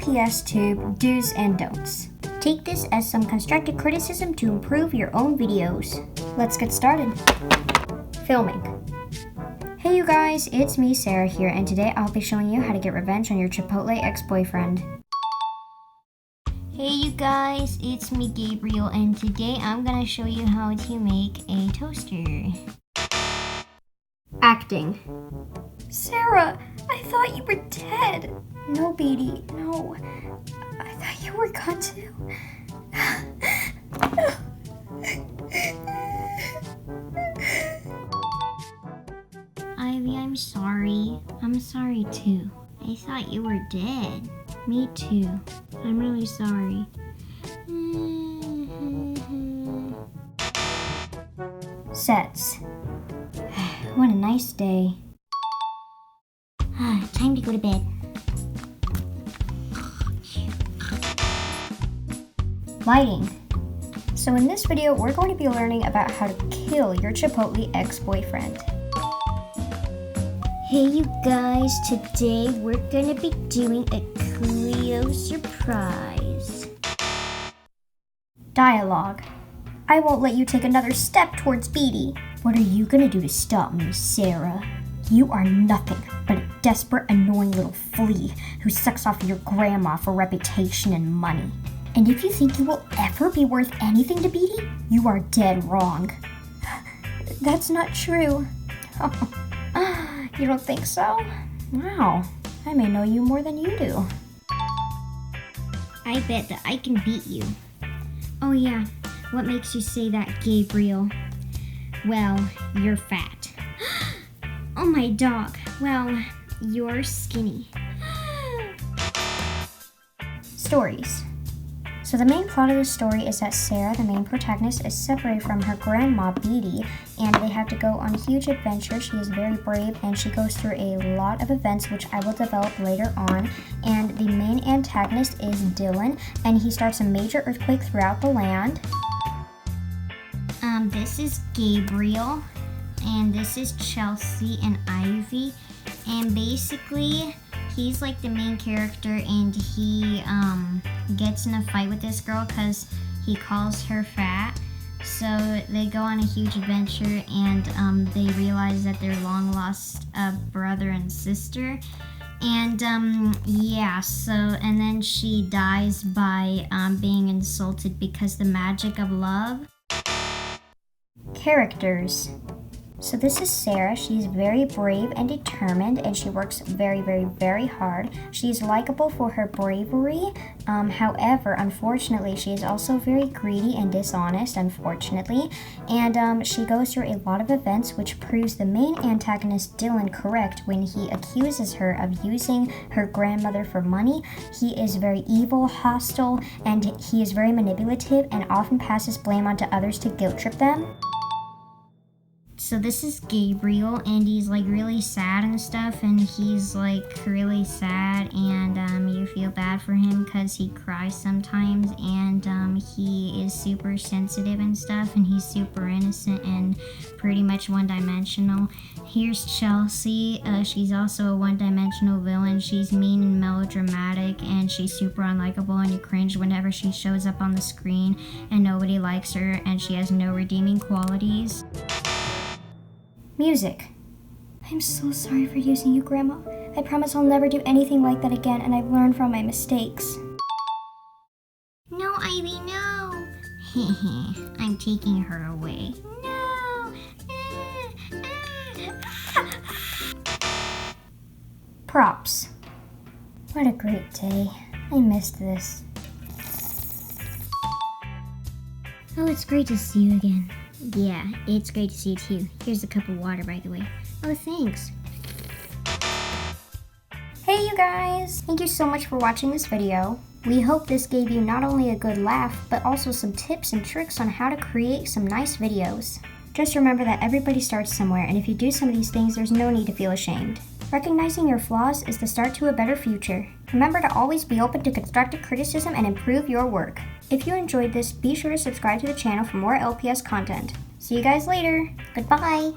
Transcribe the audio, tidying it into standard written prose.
LPS tube do's and don'ts. Take this as some constructive criticism to improve your own videos. Let's get started. Filming. Hey you guys, it's me Sarah here, and today I'll be showing you how to get revenge on your Chipotle ex-boyfriend. Hey you guys, it's me Gabriel, and today I'm gonna show you how to make a toaster. Acting. Sarah, I thought you were dead. No, Beatty, no. I thought you were gone too. Ivy, I'm sorry. I'm sorry too. I thought you were dead. Me too. I'm really sorry. Sets. What a nice day. Time to go to bed. Lighting. So in this video, we're going to be learning about how to kill your Chipotle ex-boyfriend. Hey you guys, today we're gonna be doing a Cleo surprise. Dialogue. I won't let you take another step towards Beatty. What are you gonna do to stop me, Sarah? You are nothing but a desperate, annoying little flea who sucks off your grandma for reputation and money. And if you think you will ever be worth anything to Beatty, you are dead wrong. That's not true. You don't think so? Wow, I may know you more than you do. I bet that I can beat you. Oh yeah, what makes you say that, Gabriel? Well, you're fat. Oh my dog, well, you're skinny. Stories. So the main plot of the story is that Sarah, the main protagonist, is separated from her grandma, Beatty, and they have to go on a huge adventure. She is very brave, and she goes through a lot of events, which I will develop later on. And the main antagonist is Dylan, and he starts a major earthquake throughout the land. This is Gabriel, and this is Chelsea and Ivy, and basically, he's like the main character, and he gets in a fight with this girl because he calls her fat. So they go on a huge adventure, and they realize that they're long lost brother and sister. And yeah, so and then she dies by being insulted because the magic of love. Characters. So this is Sarah. She's very brave and determined, and she works very, very, very hard. She's likable for her bravery. However, unfortunately, she is also very greedy and dishonest, unfortunately. And she goes through a lot of events which proves the main antagonist, Dylan, correct when he accuses her of using her grandmother for money. He is very evil, hostile, and he is very manipulative and often passes blame onto others to guilt trip them. So this is Gabriel, and he's like really sad and stuff, and he's like really sad, and you feel bad for him because he cries sometimes, and he is super sensitive and stuff, and he's super innocent and pretty much one-dimensional. Here's Chelsea. She's also a one-dimensional villain. She's mean and melodramatic, and she's super unlikable, and you cringe whenever she shows up on the screen, and nobody likes her, and she has no redeeming qualities. Music. I'm so sorry for using you, Grandma. I promise I'll never do anything like that again, and I've learned from my mistakes. No, Ivy, no. I'm taking her away. No. Props. What a great day. I missed this. Oh, it's great to see you again. Yeah, it's great to see you too. Here's a cup of water, by the way. Oh, thanks. Hey you guys! Thank you so much for watching this video. We hope this gave you not only a good laugh, but also some tips and tricks on how to create some nice videos. Just remember that everybody starts somewhere, and if you do some of these things, there's no need to feel ashamed. Recognizing your flaws is the start to a better future. Remember to always be open to constructive criticism and improve your work. If you enjoyed this, be sure to subscribe to the channel for more LPS content. See you guys later. Goodbye.